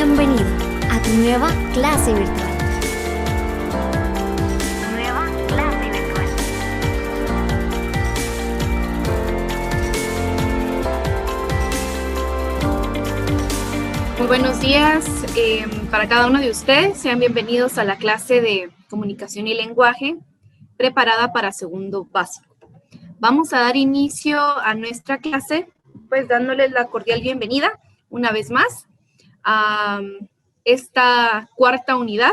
Bienvenido a tu nueva clase virtual. Nueva clase virtual. Muy buenos días para cada uno de ustedes. Sean bienvenidos a la clase de comunicación y lenguaje preparada para segundo básico. Vamos a dar inicio a nuestra clase, pues dándoles la cordial bienvenida una vez más a esta cuarta unidad.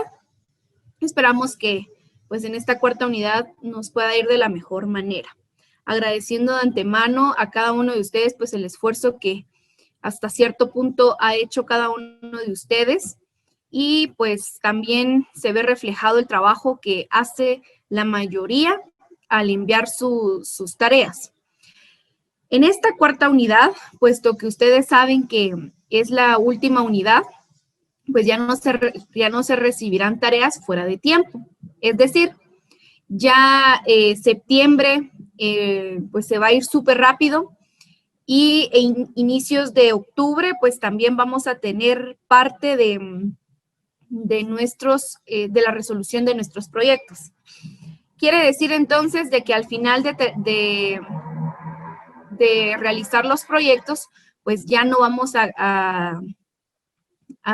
Esperamos que pues en esta cuarta unidad nos pueda ir de la mejor manera. Agradeciendo de antemano a cada uno de ustedes pues el esfuerzo que hasta cierto punto ha hecho cada uno de ustedes y pues también se ve reflejado el trabajo que hace la mayoría al enviar sus tareas. En esta cuarta unidad, puesto que ustedes saben que es la última unidad, pues ya no se recibirán tareas fuera de tiempo. Es decir, ya septiembre pues se va a ir súper rápido y inicios de octubre pues también vamos a tener parte de la resolución de nuestros proyectos. Quiere decir entonces de que al final de realizar los proyectos, pues ya no vamos a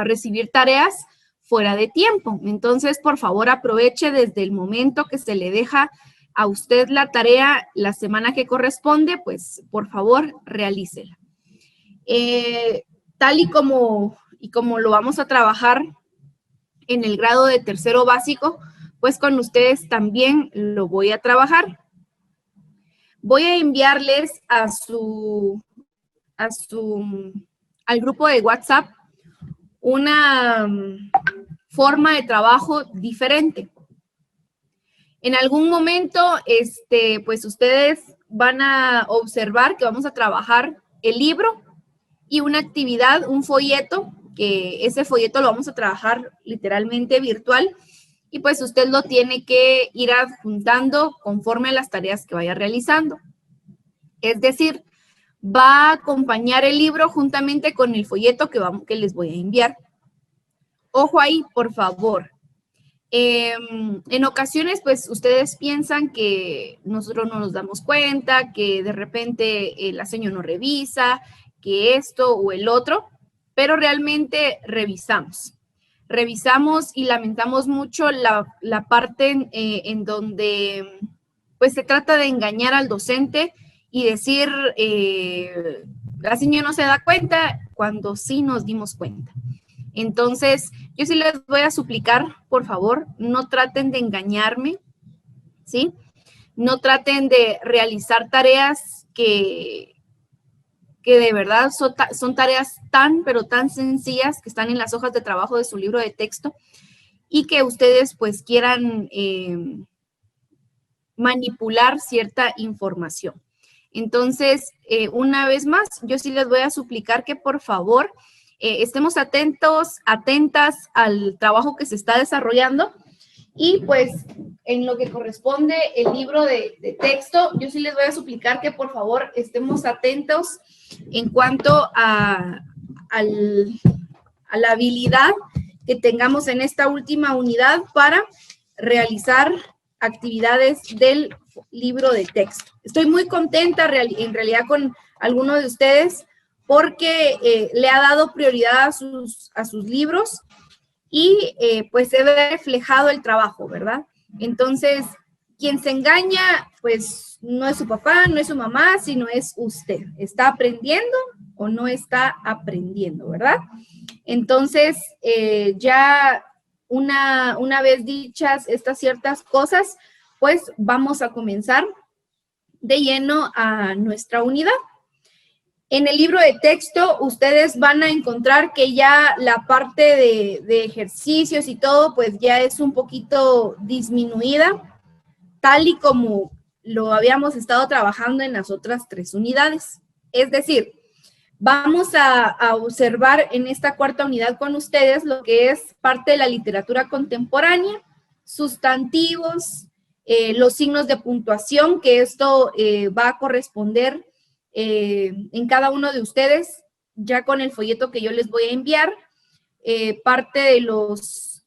recibir tareas fuera de tiempo. Entonces, por favor, aproveche desde el momento que se le deja a usted la tarea la semana que corresponde, pues, por favor, realícela. Tal y como lo vamos a trabajar en el grado de tercero básico, pues con ustedes también lo voy a trabajar. Voy a enviarles al grupo de WhatsApp una forma de trabajo diferente. En algún momento, pues ustedes van a observar que vamos a trabajar el libro y una actividad, un folleto, que ese folleto lo vamos a trabajar literalmente virtual y pues usted lo tiene que ir adjuntando conforme a las tareas que vaya realizando. Es decir, va a acompañar el libro juntamente con el folleto que les voy a enviar. Ojo ahí, por favor. En ocasiones, pues, ustedes piensan que nosotros no nos damos cuenta, que de repente la señora no revisa, que esto o el otro, pero realmente revisamos. Revisamos y lamentamos mucho la parte en donde, pues, se trata de engañar al docente y decir, la señora no se da cuenta, cuando sí nos dimos cuenta. Entonces, yo sí les voy a suplicar, por favor, no traten de engañarme, ¿sí? No traten de realizar tareas que de verdad son tareas pero tan sencillas que están en las hojas de trabajo de su libro de texto y que ustedes pues quieran manipular cierta información. Entonces, una vez más, yo sí les voy a suplicar que por favor estemos atentas al trabajo que se está desarrollando y pues en lo que corresponde el libro de texto, yo sí les voy a suplicar que por favor estemos atentos en cuanto a la habilidad que tengamos en esta última unidad para realizar actividades del libro de texto. Estoy muy contenta en realidad con algunos de ustedes porque le ha dado prioridad a sus libros y pues se ve reflejado el trabajo, ¿verdad? Entonces, quien se engaña, pues no es su papá, no es su mamá, sino es usted. ¿Está aprendiendo o no está aprendiendo, verdad? Entonces, ya una vez dichas estas ciertas cosas, pues vamos a comenzar de lleno a nuestra unidad. En el libro de texto, ustedes van a encontrar que ya la parte de ejercicios y todo, pues ya es un poquito disminuida, tal y como lo habíamos estado trabajando en las otras 3 unidades. Es decir, vamos a observar en esta cuarta unidad con ustedes lo que es parte de la literatura contemporánea, sustantivos, los signos de puntuación, que esto va a corresponder en cada uno de ustedes, ya con el folleto que yo les voy a enviar, parte de los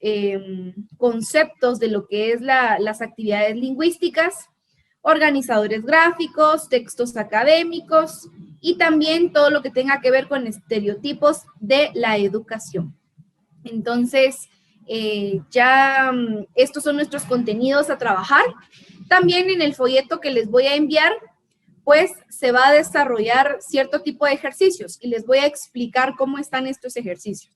conceptos de lo que es las actividades lingüísticas, organizadores gráficos, textos académicos y también todo lo que tenga que ver con estereotipos de la educación. Entonces, estos son nuestros contenidos a trabajar. También en el folleto que les voy a enviar, pues se va a desarrollar cierto tipo de ejercicios y les voy a explicar cómo están estos ejercicios.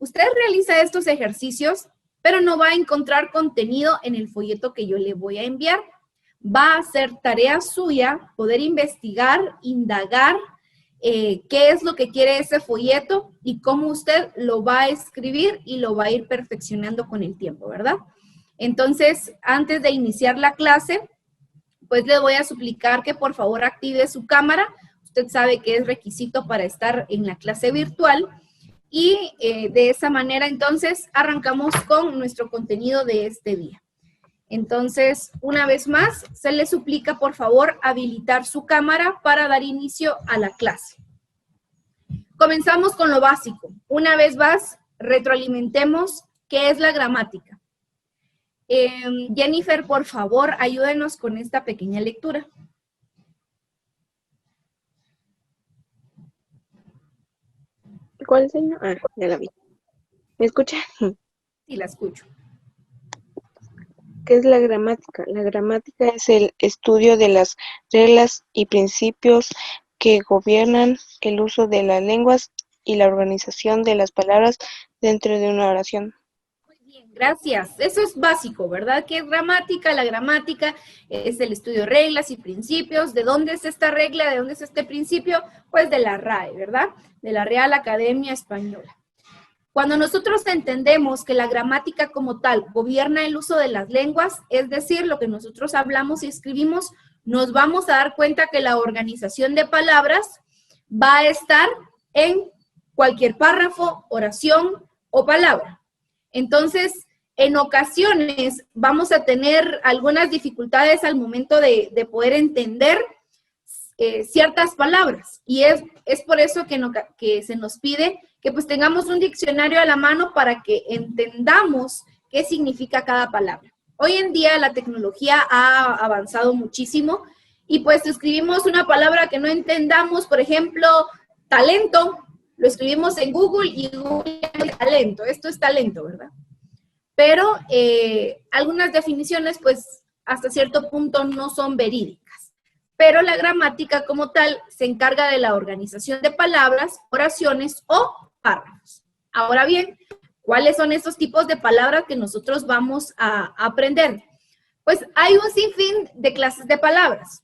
Usted realiza estos ejercicios, pero no va a encontrar contenido en el folleto que yo le voy a enviar. Va a ser tarea suya poder investigar, indagar qué es lo que quiere ese folleto y cómo usted lo va a escribir y lo va a ir perfeccionando con el tiempo, ¿verdad? Entonces, antes de iniciar la clase, pues le voy a suplicar que por favor active su cámara. Usted sabe que es requisito para estar en la clase virtual. Y de esa manera, entonces, arrancamos con nuestro contenido de este día. Entonces, una vez más, se le suplica, por favor, habilitar su cámara para dar inicio a la clase. Comenzamos con lo básico. Una vez más, retroalimentemos qué es la gramática. Jennifer, por favor, ayúdenos con esta pequeña lectura. ¿Cuál señor? Ah, ya la vi. ¿Me escucha? Sí, la escucho. ¿Qué es la gramática? La gramática es el estudio de las reglas y principios que gobiernan el uso de las lenguas y la organización de las palabras dentro de una oración. Muy bien, gracias. Eso es básico, ¿verdad? ¿Qué es gramática? La gramática es el estudio de reglas y principios. ¿De dónde es esta regla? ¿De dónde es este principio? Pues de la RAE, ¿verdad? De la Real Academia Española. Cuando nosotros entendemos que la gramática como tal gobierna el uso de las lenguas, es decir, lo que nosotros hablamos y escribimos, nos vamos a dar cuenta que la organización de palabras va a estar en cualquier párrafo, oración o palabra. Entonces, en ocasiones vamos a tener algunas dificultades al momento de poder entender ciertas palabras. Y es por eso que se nos pide que pues tengamos un diccionario a la mano para que entendamos qué significa cada palabra. Hoy en día la tecnología ha avanzado muchísimo y pues escribimos una palabra que no entendamos, por ejemplo, talento, lo escribimos en Google y Google talento, esto es talento, ¿verdad? Pero algunas definiciones pues hasta cierto punto no son verídicas. Pero la gramática como tal se encarga de la organización de palabras, oraciones o párrafos. Ahora bien, ¿cuáles son estos tipos de palabras que nosotros vamos a aprender? Pues hay un sinfín de clases de palabras,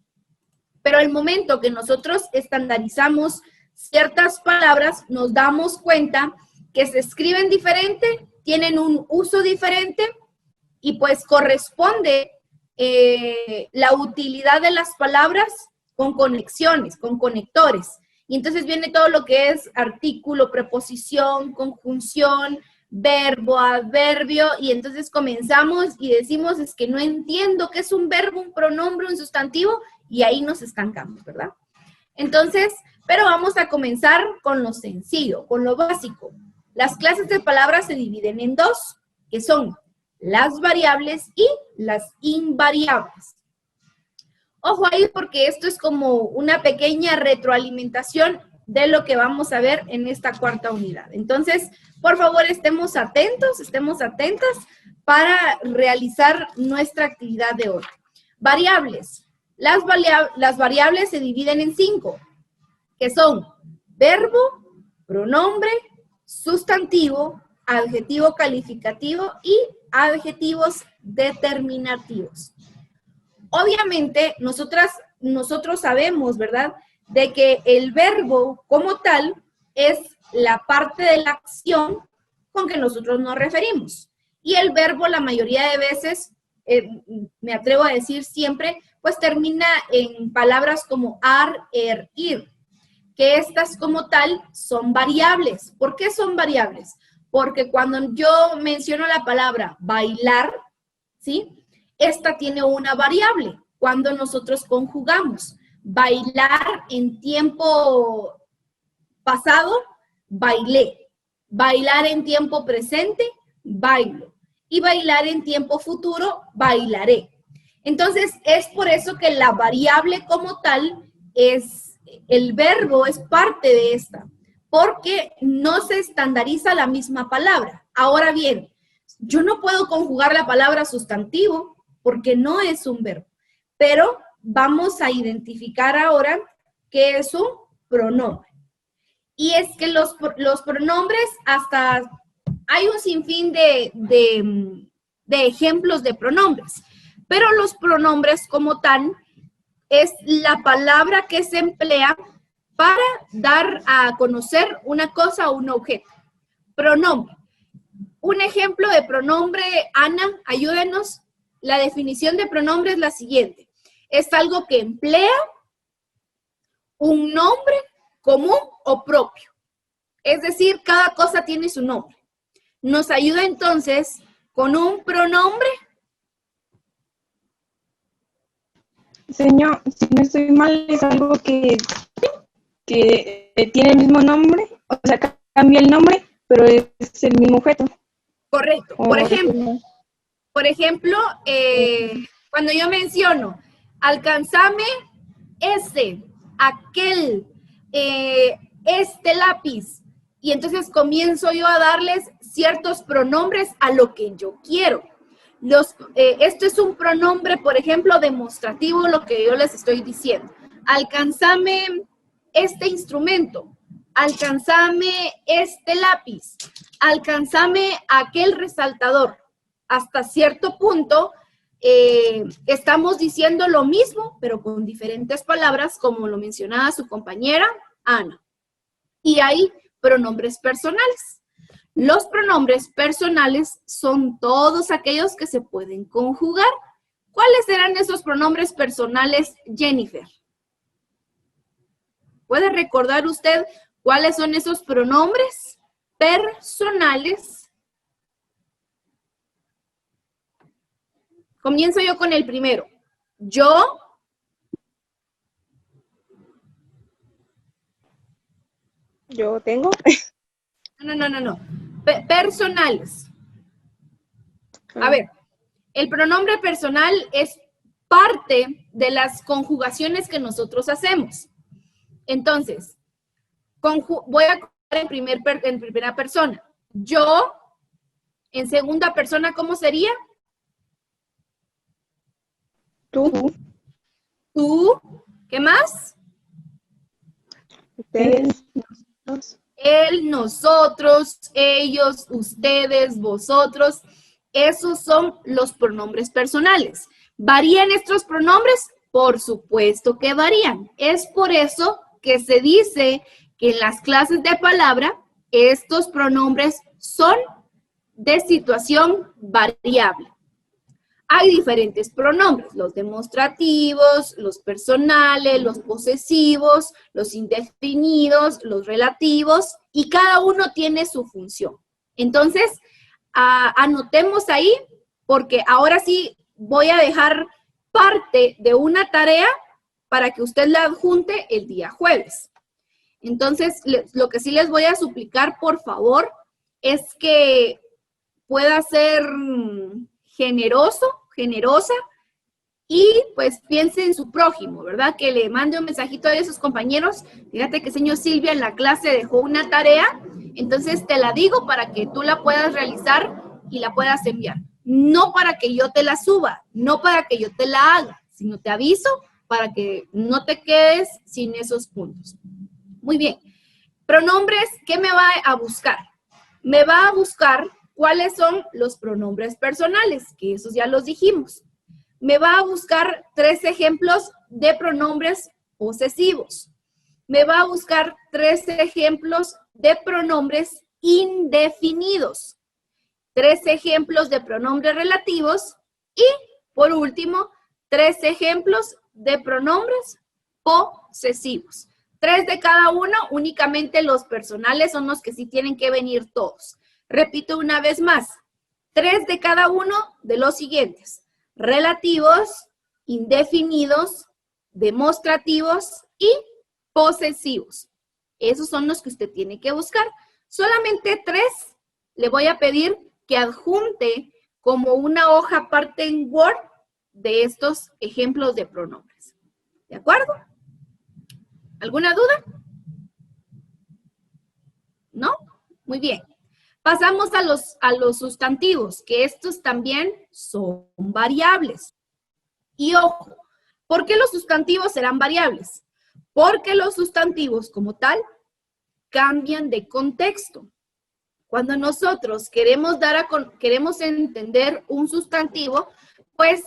pero al momento que nosotros estandarizamos ciertas palabras, nos damos cuenta que se escriben diferente, tienen un uso diferente y pues corresponde la utilidad de las palabras con conexiones, con conectores. Y entonces viene todo lo que es artículo, preposición, conjunción, verbo, adverbio, y entonces comenzamos y decimos, es que no entiendo qué es un verbo, un pronombre, un sustantivo, y ahí nos estancamos, ¿verdad? Entonces, pero vamos a comenzar con lo sencillo, con lo básico. Las clases de palabras se dividen en dos, que son las variables y las invariables. Ojo ahí porque esto es como una pequeña retroalimentación de lo que vamos a ver en esta cuarta unidad. Entonces, por favor, estemos atentas para realizar nuestra actividad de hoy. Variables. Las variables se dividen en 5, que son verbo, pronombre, sustantivo, adjetivo calificativo y adjetivos determinativos. Obviamente, nosotros sabemos, ¿verdad?, de que el verbo como tal es la parte de la acción con que nosotros nos referimos. Y el verbo la mayoría de veces, me atrevo a decir siempre, pues termina en palabras como ar, er, ir, que estas como tal son variables. ¿Por qué son variables? Porque cuando yo menciono la palabra bailar, ¿sí?, esta tiene una variable. Cuando nosotros conjugamos bailar en tiempo pasado, bailé. Bailar en tiempo presente, bailo. Y bailar en tiempo futuro, bailaré. Entonces, es por eso que la variable como tal es, el verbo es parte de esta, porque no se estandariza la misma palabra. Ahora bien, yo no puedo conjugar la palabra sustantivo porque no es un verbo, pero vamos a identificar ahora qué es un pronombre. Y es que los pronombres, hasta hay un sinfín de ejemplos de pronombres, pero los pronombres como tal es la palabra que se emplea para dar a conocer una cosa o un objeto. Pronombre. Un ejemplo de pronombre, Ana, ayúdenos. La definición de pronombre es la siguiente. Es algo que emplea un nombre común o propio. Es decir, cada cosa tiene su nombre. Nos ayuda entonces con un pronombre. Señor, si no estoy mal, es algo que tiene el mismo nombre, o sea, cambia el nombre, pero es el mismo objeto. Correcto. Por ejemplo, cuando yo menciono, alcanzame ese, aquel, este lápiz, y entonces comienzo yo a darles ciertos pronombres a lo que yo quiero. Esto es un pronombre, por ejemplo, demostrativo, lo que yo les estoy diciendo. Alcanzame este instrumento, alcanzame este lápiz, alcanzame aquel resaltador. Hasta cierto punto estamos diciendo lo mismo, pero con diferentes palabras, como lo mencionaba su compañera Ana. Y hay pronombres personales. Los pronombres personales son todos aquellos que se pueden conjugar. ¿Cuáles serán esos pronombres personales, Jennifer? ¿Puede recordar usted cuáles son esos pronombres personales? Comienzo yo con el primero. Yo. Yo tengo. No. Personales. A ver, el pronombre personal es parte de las conjugaciones que nosotros hacemos. Entonces, voy a conjugar en primera persona. Yo, en segunda persona, ¿cómo sería? Tú. Tú. ¿Qué más? Ustedes. Él, nosotros, ellos, ustedes, vosotros. Esos son los pronombres personales. ¿Varían estos pronombres? Por supuesto que varían. Es por eso que se dice que en las clases de palabra estos pronombres son de situación variable. Hay diferentes pronombres, los demostrativos, los personales, los posesivos, los indefinidos, los relativos, y cada uno tiene su función. Entonces, anotemos ahí, porque ahora sí voy a dejar parte de una tarea para que usted la adjunte el día jueves. Entonces, lo que sí les voy a suplicar, por favor, es que pueda ser generosa, y pues piense en su prójimo, ¿verdad? Que le mande un mensajito a sus compañeros. Fíjate que señor Silvia en la clase dejó una tarea, entonces te la digo para que tú la puedas realizar y la puedas enviar. No para que yo te la suba, no para que yo te la haga, sino te aviso para que no te quedes sin esos puntos. Muy bien. Pronombres, ¿qué me va a buscar? Me va a buscar cuáles son los pronombres personales, que esos ya los dijimos. Me va a buscar 3 ejemplos de pronombres posesivos. Me va a buscar 3 ejemplos de pronombres indefinidos. 3 ejemplos de pronombres relativos. Y, por último, 3 ejemplos de pronombres posesivos. 3 de cada uno, únicamente los personales son los que sí tienen que venir todos. Repito una vez más, 3 de cada uno de los siguientes: relativos, indefinidos, demostrativos y posesivos. Esos son los que usted tiene que buscar. Solamente 3 le voy a pedir que adjunte como una hoja aparte en Word de estos ejemplos de pronombres. ¿De acuerdo? ¿Alguna duda? ¿No? Muy bien. Pasamos a los sustantivos, que estos también son variables. Y ojo, ¿por qué los sustantivos serán variables? Porque los sustantivos como tal cambian de contexto. Cuando nosotros queremos entender un sustantivo, pues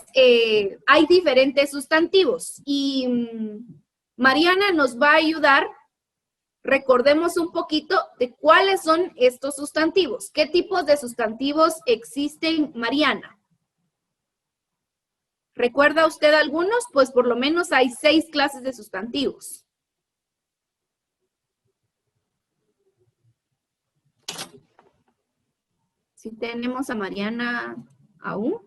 hay diferentes sustantivos. Y Mariana nos va a ayudar. Recordemos un poquito de cuáles son estos sustantivos. ¿Qué tipos de sustantivos existen, Mariana? ¿Recuerda usted algunos? Pues por lo menos hay 6 clases de sustantivos. ¿Sí tenemos a Mariana aún?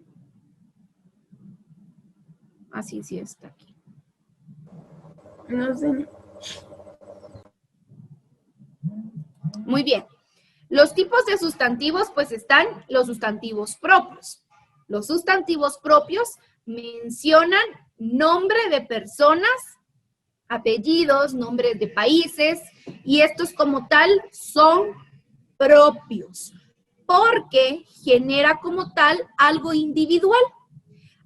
Ah, sí, sí está aquí. No sé. Muy bien. Los tipos de sustantivos, pues están los sustantivos propios. Los sustantivos propios mencionan nombre de personas, apellidos, nombres de países, y estos como tal son propios, porque genera como tal algo individual.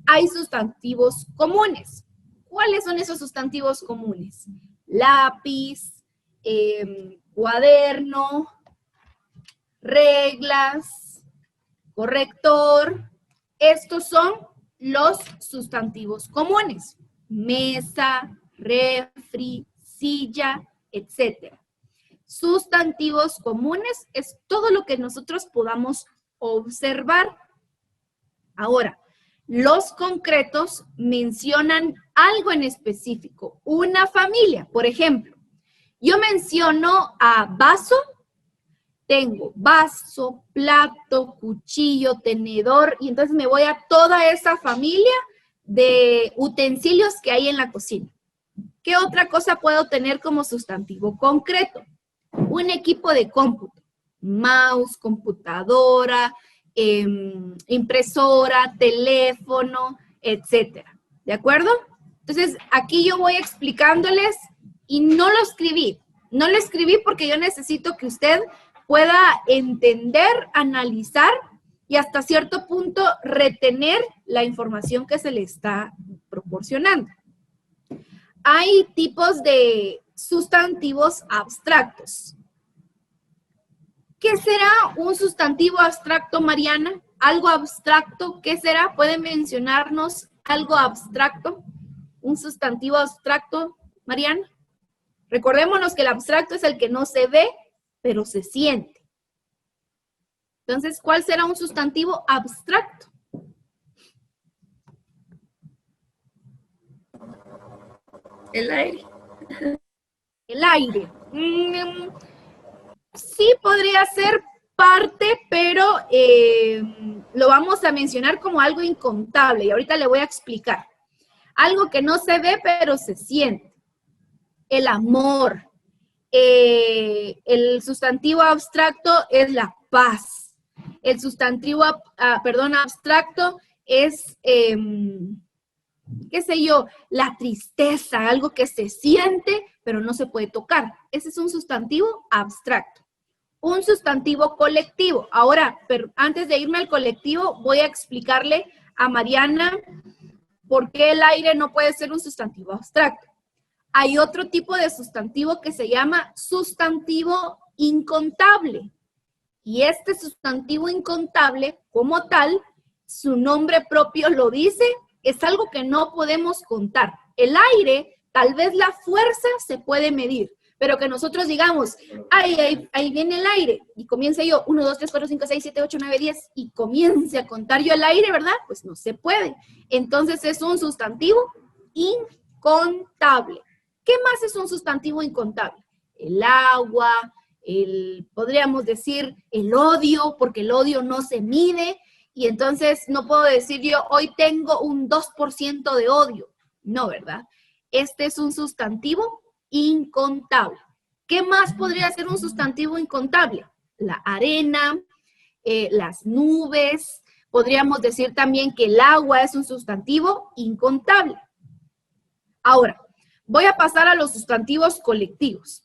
Hay sustantivos comunes. ¿Cuáles son esos sustantivos comunes? Lápiz, cuaderno, reglas, corrector. Estos son los sustantivos comunes. Mesa, refri, silla, etc. Sustantivos comunes es todo lo que nosotros podamos observar. Ahora, los concretos mencionan algo en específico, una familia. Por ejemplo, yo menciono a vaso, tengo vaso, plato, cuchillo, tenedor, y entonces me voy a toda esa familia de utensilios que hay en la cocina. ¿Qué otra cosa puedo tener como sustantivo concreto? Un equipo de cómputo, mouse, computadora, impresora, teléfono, etcétera. ¿De acuerdo? Entonces, aquí yo voy explicándoles y no lo escribí. No lo escribí porque yo necesito que usted pueda entender, analizar y hasta cierto punto retener la información que se le está proporcionando. Hay tipos de sustantivos abstractos. ¿Qué será un sustantivo abstracto, Mariana? ¿Algo abstracto? ¿Qué será? ¿Puede mencionarnos algo abstracto? ¿Un sustantivo abstracto, Mariana? Recordémonos que el abstracto es el que no se ve, pero se siente. Entonces, ¿cuál será un sustantivo abstracto? El aire. El aire. Sí podría ser parte, pero lo vamos a mencionar como algo incontable y ahorita le voy a explicar. Algo que no se ve, pero se siente. El amor. El sustantivo abstracto es la paz. El sustantivo, abstracto es, qué sé yo, la tristeza, algo que se siente, pero no se puede tocar. Ese es un sustantivo abstracto. Un sustantivo colectivo. Ahora, pero antes de irme al colectivo, voy a explicarle a Mariana por qué el aire no puede ser un sustantivo abstracto. Hay otro tipo de sustantivo que se llama sustantivo incontable. Y este sustantivo incontable, como tal, su nombre propio lo dice, es algo que no podemos contar. El aire, tal vez la fuerza se puede medir, pero que nosotros digamos, ahí viene el aire, y comience yo, 1, 2, 3, 4, 5, 6, 7, 8, 9, 10, y comience a contar yo el aire, ¿verdad? Pues no se puede. Entonces es un sustantivo incontable. ¿Qué más es un sustantivo incontable? El agua, podríamos decir el odio, porque el odio no se mide, y entonces no puedo decir yo, hoy tengo un 2% de odio. No, ¿verdad? Este es un sustantivo incontable. ¿Qué más podría ser un sustantivo incontable? la arena, las nubes. Podríamos decir también que el agua es un sustantivo incontable. Ahora, voy a pasar a los sustantivos colectivos.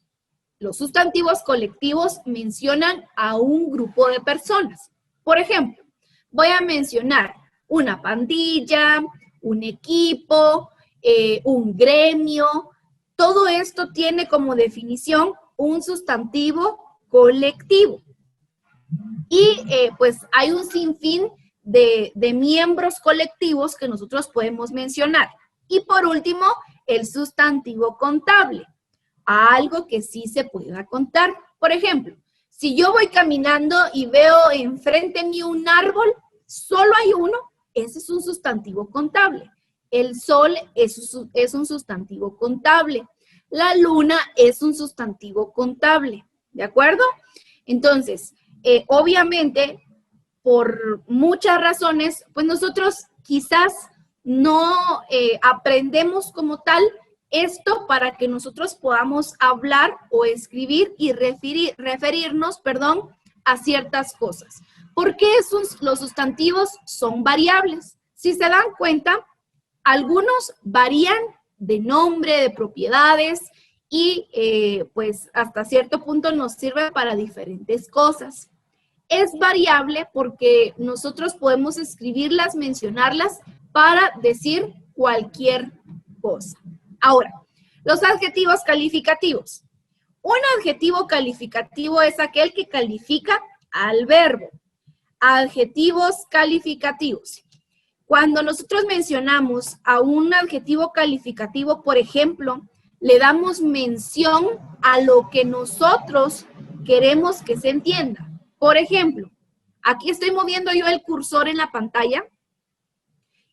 Los sustantivos colectivos mencionan a un grupo de personas. Por ejemplo, voy a mencionar una pandilla, un equipo, un gremio. Todo esto tiene como definición un sustantivo colectivo. Y pues hay un sinfín de miembros colectivos que nosotros podemos mencionar. Y por último, el sustantivo contable. Algo que sí se pueda contar. Por ejemplo, si yo voy caminando y veo enfrente mío un árbol, solo hay uno, ese es un sustantivo contable. El sol es un sustantivo contable. La luna es un sustantivo contable. ¿De acuerdo? Entonces, obviamente, por muchas razones, pues nosotros quizás no aprendemos como tal esto para que nosotros podamos hablar o escribir y referirnos, a ciertas cosas. Porque los sustantivos son variables. Si se dan cuenta, algunos varían de nombre, de propiedades y pues hasta cierto punto nos sirve para diferentes cosas. Es variable porque nosotros podemos escribirlas, mencionarlas para decir cualquier cosa. Ahora, los adjetivos calificativos. Un adjetivo calificativo es aquel que califica al verbo. Adjetivos calificativos. Cuando nosotros mencionamos a un adjetivo calificativo, por ejemplo, le damos mención a lo que nosotros queremos que se entienda. Por ejemplo, aquí estoy moviendo yo el cursor en la pantalla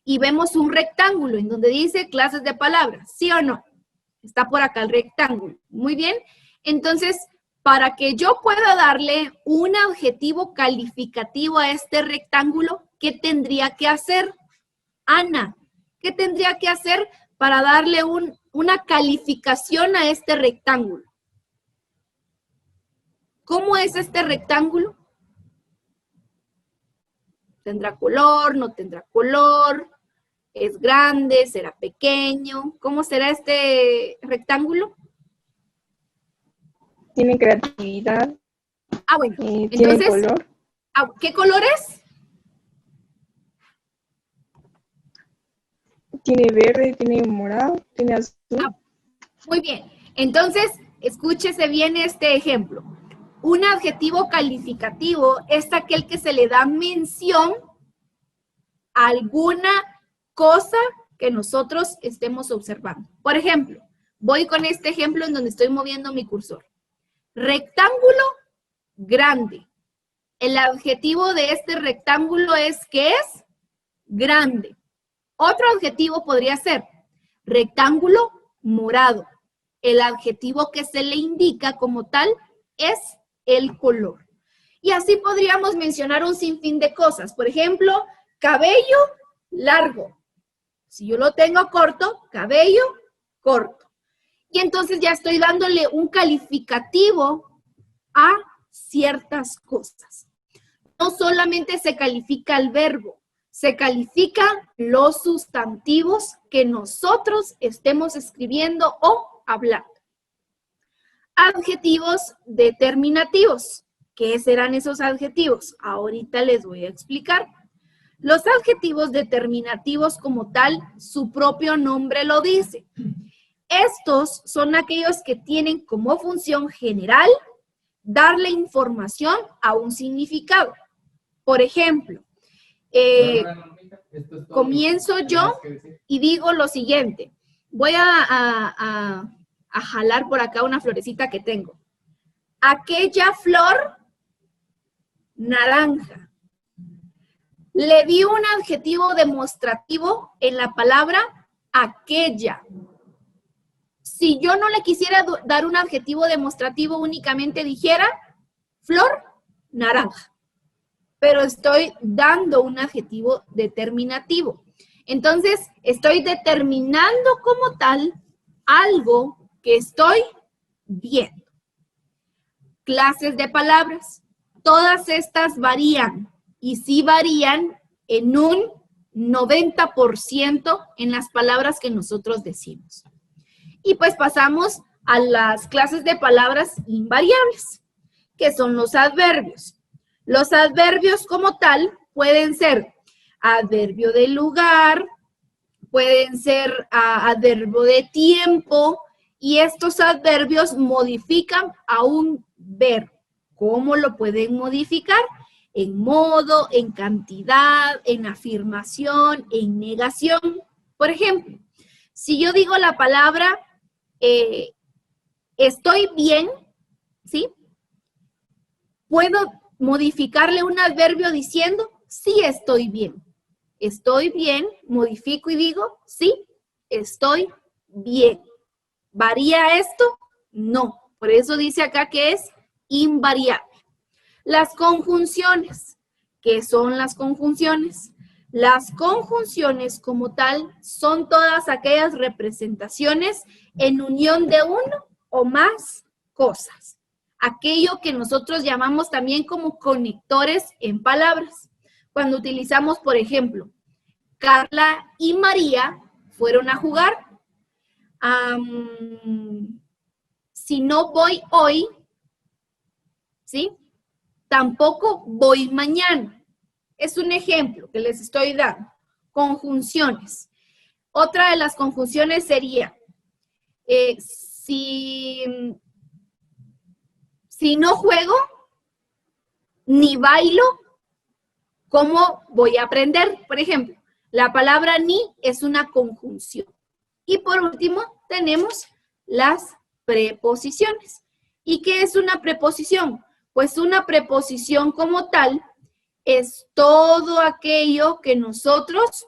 y vemos un rectángulo en donde dice clases de palabras, ¿sí o no? Está por acá el rectángulo. Muy bien. Entonces, para que yo pueda darle un adjetivo calificativo a este rectángulo, ¿qué tendría que hacer? Ana, ¿qué tendría que hacer para darle una calificación a este rectángulo? ¿Cómo es este rectángulo? ¿Tendrá color? ¿No tendrá color? ¿Es grande? ¿Será pequeño? ¿Cómo será este rectángulo? Tiene creatividad. Bueno, Tiene entonces, color. ¿qué color es? Tiene verde, tiene morado, tiene azul. Muy bien. Entonces, escúchese bien este ejemplo. Un adjetivo calificativo es aquel que se le da mención a alguna cosa que nosotros estemos observando. Por ejemplo, voy con este ejemplo en donde estoy moviendo mi cursor. Rectángulo grande. El adjetivo de este rectángulo es que es grande. Otro adjetivo podría ser rectángulo morado. El adjetivo que se le indica como tal es el color. Y así podríamos mencionar un sinfín de cosas. Por ejemplo, cabello largo. Si yo lo tengo corto, cabello corto. Y entonces ya estoy dándole un calificativo a ciertas cosas. No solamente se califica el verbo, se califican los sustantivos que nosotros estemos escribiendo o hablando. Adjetivos determinativos. ¿Qué serán esos adjetivos? Ahorita les voy a explicar. Los adjetivos determinativos como tal, su propio nombre lo dice. Estos son aquellos que tienen como función general darle información a un significado. Por ejemplo, comienzo yo y digo lo siguiente. Voy a jalar por acá una florecita que tengo. Aquella flor naranja. Le di un adjetivo demostrativo en la palabra aquella. Si yo no le quisiera dar un adjetivo demostrativo, únicamente dijera flor naranja. Pero estoy dando un adjetivo determinativo. Entonces, estoy determinando como tal algo que estoy viendo. Clases de palabras. todas estas varían, y sí varían en un 90% en las palabras que nosotros decimos. Y pues pasamos a las clases de palabras invariables, que son los adverbios. Los adverbios como tal pueden ser adverbio de lugar, pueden ser adverbio de tiempo, y estos adverbios modifican a un verbo. ¿Cómo lo pueden modificar? En modo, en cantidad, en afirmación, en negación. Por ejemplo, si yo digo la palabra estoy bien, ¿sí? Puedo modificarle un adverbio diciendo sí estoy bien. Estoy bien, modifico y digo sí estoy bien. ¿Varía esto? No. Por eso dice acá que es invariable. Las conjunciones. ¿Qué son las conjunciones? Las conjunciones como tal son todas aquellas representaciones en unión de uno o más cosas. Aquello que nosotros llamamos también como conectores en palabras. Cuando utilizamos, por ejemplo, Carla y María fueron a jugar. Si no voy hoy, ¿sí? Tampoco voy mañana. Es un ejemplo que les estoy dando. Conjunciones. Otra de las conjunciones sería, si no juego, ni bailo, ¿cómo voy a aprender? Por ejemplo, la palabra ni es una conjunción. Y por último, tenemos las preposiciones. ¿Y qué es una preposición? Pues una preposición como tal es todo aquello que nosotros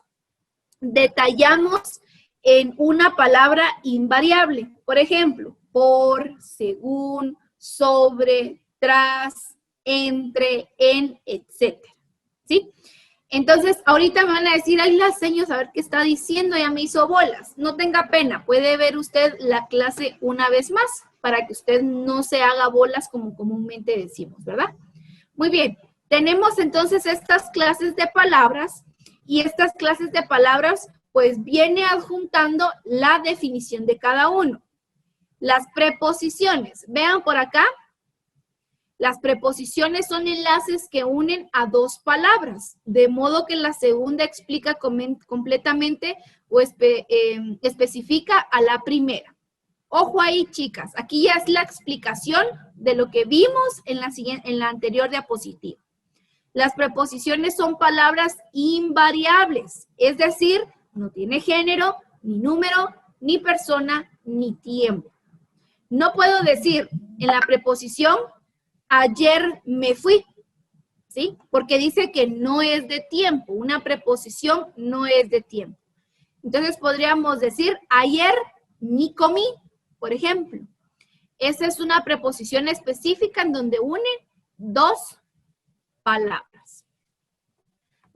detallamos en una palabra invariable. Por ejemplo, por, según, sobre, tras, entre, en, etc. ¿Sí? Entonces, ahorita me van a decir, ay, las señas, a ver qué está diciendo, ya me hizo bolas. No tenga pena, puede ver usted la clase una vez más para que usted no se haga bolas como comúnmente decimos, ¿verdad? Muy bien, tenemos entonces estas clases de palabras y estas clases de palabras pues viene adjuntando la definición de cada uno. Las preposiciones, vean por acá, las preposiciones son enlaces que unen a dos palabras, de modo que la segunda explica completamente o especifica a la primera. Ojo ahí, chicas, aquí ya es la explicación de lo que vimos en la anterior diapositiva. Las preposiciones son palabras invariables, es decir, no tiene género, ni número, ni persona, ni tiempo. No puedo decir en la preposición, ayer me fui, ¿sí? Porque dice que no es de tiempo, una preposición no es de tiempo. Entonces podríamos decir, ayer ni comí, por ejemplo. Esa es una preposición específica en donde unen dos palabras.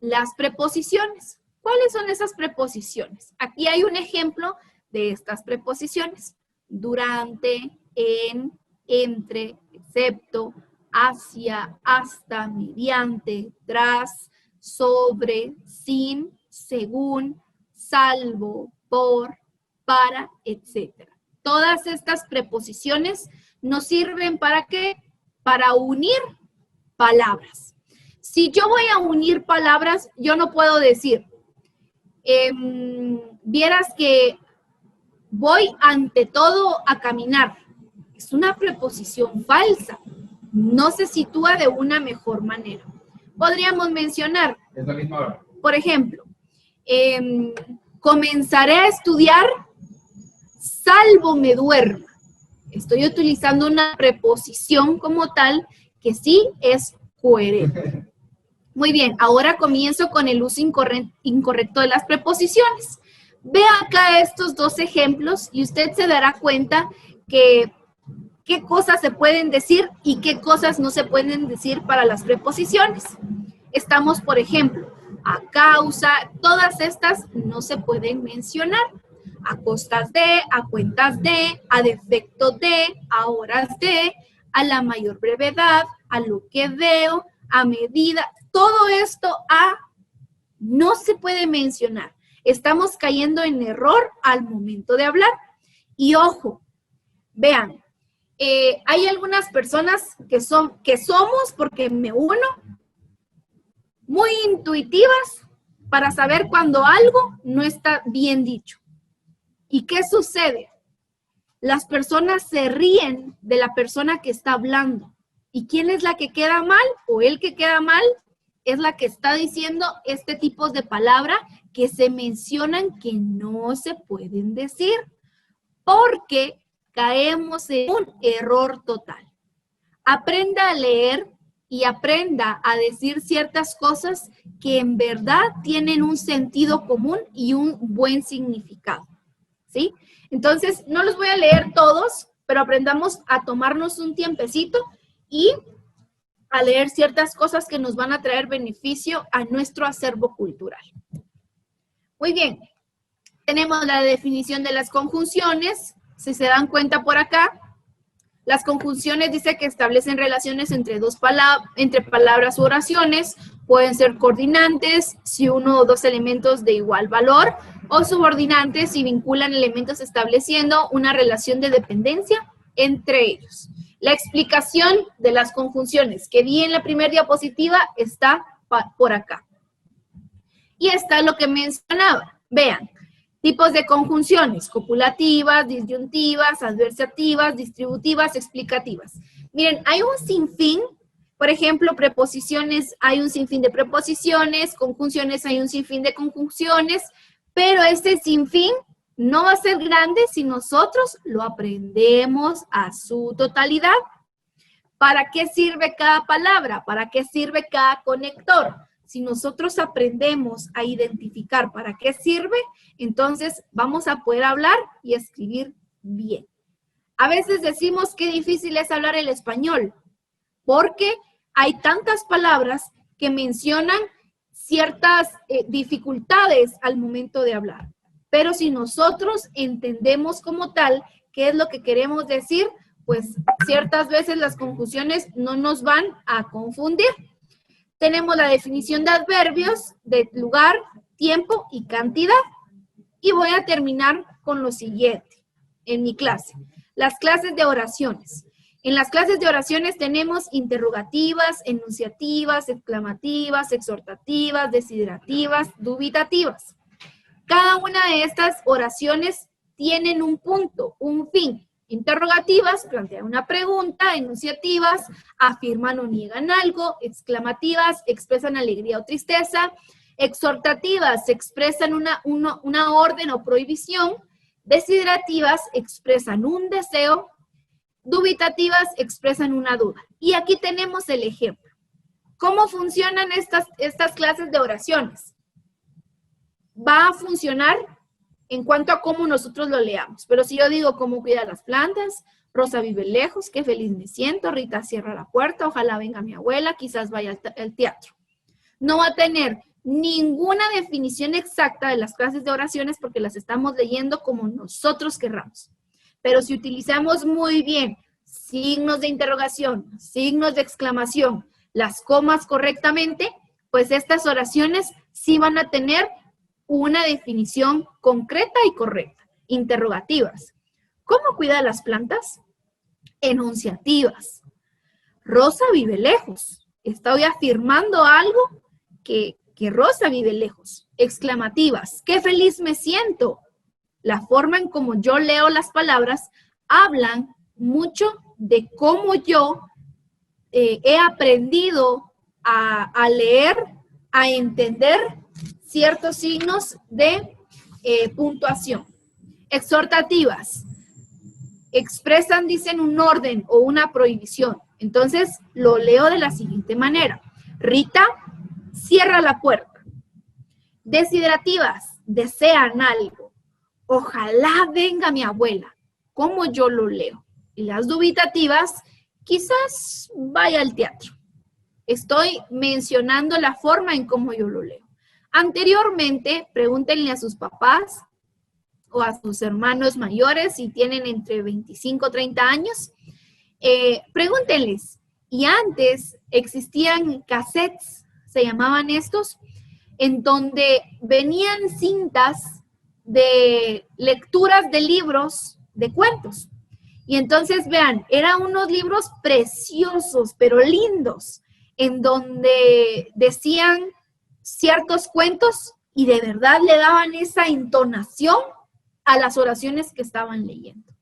Las preposiciones. ¿Cuáles son esas preposiciones? Aquí hay un ejemplo de estas preposiciones. Durante, en, entre, excepto, hacia, hasta, mediante, tras, sobre, sin, según, salvo, por, para, etc. Todas estas preposiciones nos sirven ¿para qué? Para unir palabras. Si yo voy a unir palabras, yo no puedo decir, vieras que voy ante todo a caminar. Es una preposición falsa. No se sitúa de una mejor manera. Podríamos mencionar, Es la misma hora. por ejemplo, comenzaré a estudiar salvo me duerma. Estoy utilizando una preposición como tal que sí es coherente. Muy bien, ahora comienzo con el uso incorrecto de las preposiciones. Vea acá estos dos ejemplos y usted se dará cuenta que qué cosas se pueden decir y qué cosas no se pueden decir para las preposiciones. Estamos, por ejemplo, a causa, todas estas no se pueden mencionar. A costas de, a cuentas de, a defecto de, a horas de, a la mayor brevedad, a lo que veo, a medida. Todo esto no se puede mencionar. Estamos cayendo en error al momento de hablar. Y ojo, vean, hay algunas personas que somos, porque me uno, muy intuitivas para saber cuando algo no está bien dicho. ¿Y qué sucede? Las personas se ríen de la persona que está hablando. ¿Y quién es la que queda mal o el que queda mal? Es la que está diciendo este tipo de palabra que se mencionan que no se pueden decir porque caemos en un error total. Aprenda a leer y aprenda a decir ciertas cosas que en verdad tienen un sentido común y un buen significado, ¿sí? Entonces, no los voy a leer todos, pero aprendamos a tomarnos un tiempecito y a leer ciertas cosas que nos van a traer beneficio a nuestro acervo cultural. Muy bien, tenemos la definición de las conjunciones. Si se dan cuenta por acá, las conjunciones dice que establecen relaciones entre palabras u oraciones, pueden ser coordinantes si uno o dos elementos de igual valor, o subordinantes si vinculan elementos estableciendo una relación de dependencia entre ellos. La explicación de las conjunciones que vi en la primera diapositiva está por acá. Y está lo que mencionaba. Vean, tipos de conjunciones: copulativas, disyuntivas, adversativas, distributivas, explicativas. Miren, hay un sinfín, por ejemplo, preposiciones, hay un sinfín de preposiciones, conjunciones, hay un sinfín de conjunciones, pero este sinfín no va a ser grande si nosotros lo aprendemos a su totalidad. ¿Para qué sirve cada palabra? ¿Para qué sirve cada conector? Si nosotros aprendemos a identificar para qué sirve, entonces vamos a poder hablar y escribir bien. A veces decimos qué difícil es hablar el español, porque hay tantas palabras que mencionan ciertas dificultades al momento de hablar. Pero si nosotros entendemos como tal qué es lo que queremos decir, pues ciertas veces las conjunciones no nos van a confundir. Tenemos la definición de adverbios de lugar, tiempo y cantidad. Y voy a terminar con lo siguiente en mi clase. Las clases de oraciones. En las clases de oraciones tenemos interrogativas, enunciativas, exclamativas, exhortativas, desiderativas, dubitativas. Cada una de estas oraciones tienen un punto, un fin. Interrogativas plantean una pregunta, enunciativas afirman o niegan algo, exclamativas expresan alegría o tristeza, exhortativas expresan una orden o prohibición, desiderativas expresan un deseo, dubitativas expresan una duda. Y aquí tenemos el ejemplo. ¿Cómo funcionan estas clases de oraciones? Va a funcionar en cuanto a cómo nosotros lo leamos. Pero si yo digo cómo cuida las plantas, Rosa vive lejos, qué feliz me siento, Rita cierra la puerta, ojalá venga mi abuela, quizás vaya al teatro. No va a tener ninguna definición exacta de las clases de oraciones porque las estamos leyendo como nosotros querramos. Pero si utilizamos muy bien signos de interrogación, signos de exclamación, las comas correctamente, pues estas oraciones sí van a tener una definición concreta y correcta. Interrogativas. ¿Cómo cuida las plantas? Enunciativas. Rosa vive lejos. Estoy afirmando algo que Rosa vive lejos. Exclamativas. ¡Qué feliz me siento! La forma en cómo yo leo las palabras hablan mucho de cómo yo he aprendido a leer, a entender ciertos signos de puntuación. Exhortativas. Expresan, dicen, un orden o una prohibición. Entonces, lo leo de la siguiente manera. Rita cierra la puerta. Desiderativas. Desean algo. Ojalá venga mi abuela. ¿Cómo yo lo leo? Y las dubitativas, quizás vaya al teatro. Estoy mencionando la forma en cómo yo lo leo. Anteriormente, pregúntenle a sus papás o a sus hermanos mayores si tienen entre 25 y 30 años. Pregúntenles, y antes existían cassettes, se llamaban estos, en donde venían cintas de lecturas de libros, de cuentos. Y entonces, vean, eran unos libros preciosos, pero lindos, en donde decían ciertos cuentos y de verdad le daban esa entonación a las oraciones que estaban leyendo.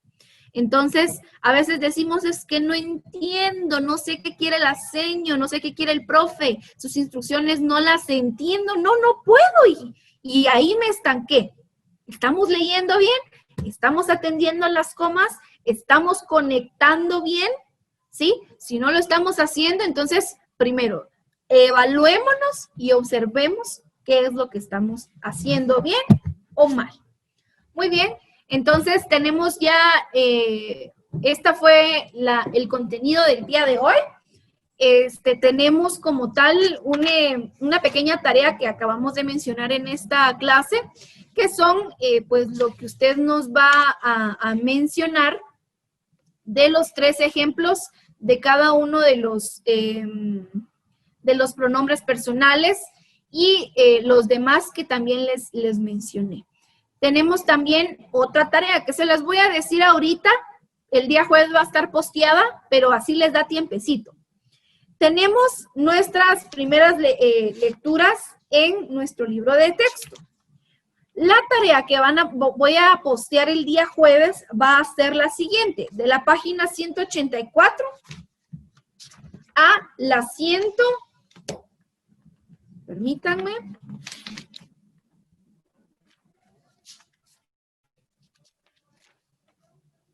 Entonces, a veces decimos, es que no entiendo, no sé qué quiere la seño, no sé qué quiere el profe, sus instrucciones no las entiendo, no puedo, y ahí me estanqué. ¿Estamos leyendo bien? ¿Estamos atendiendo las comas? ¿Estamos conectando bien? ¿Sí? Si no lo estamos haciendo, entonces, primero, evaluémonos y observemos qué es lo que estamos haciendo bien o mal. Muy bien, entonces tenemos ya, esta fue el contenido del día de hoy. Tenemos como tal una pequeña tarea que acabamos de mencionar en esta clase, que son pues lo que usted nos va a mencionar de los 3 ejemplos de cada uno de los pronombres personales y los demás que también les mencioné. Tenemos también otra tarea que se las voy a decir ahorita. El día jueves va a estar posteada, pero así les da tiempecito. Tenemos nuestras primeras lecturas en nuestro libro de texto. La tarea que voy a postear el día jueves va a ser la siguiente. De la página 184 a la 100. Permítanme.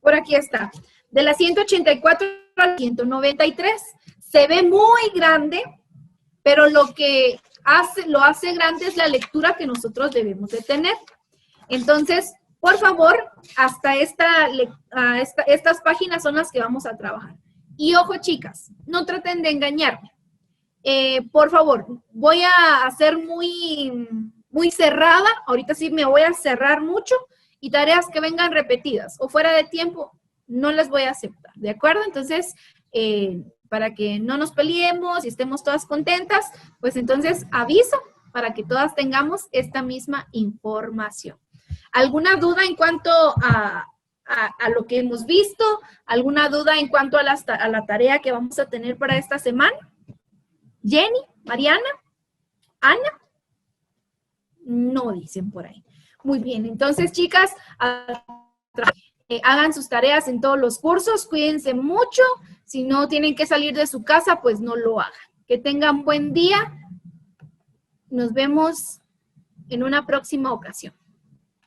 Por aquí está. De la 184 a la 193. Se ve muy grande, pero lo que lo hace grande es la lectura que nosotros debemos de tener. Entonces, por favor, hasta estas páginas son las que vamos a trabajar. Y ojo, chicas, no traten de engañarme. Por favor, voy a hacer muy cerrada. Ahorita sí me voy a cerrar mucho. Y tareas que vengan repetidas o fuera de tiempo, no las voy a aceptar, ¿de acuerdo? Entonces, para que no nos peleemos y estemos todas contentas, pues entonces aviso para que todas tengamos esta misma información. ¿Alguna duda en cuanto a lo que hemos visto? ¿Alguna duda en cuanto a la tarea que vamos a tener para esta semana? ¿Jenny? ¿Mariana? ¿Ana? No dicen por ahí. Muy bien, entonces, chicas, hagan sus tareas en todos los cursos, cuídense mucho. Si no tienen que salir de su casa, pues no lo hagan. Que tengan buen día. Nos vemos en una próxima ocasión.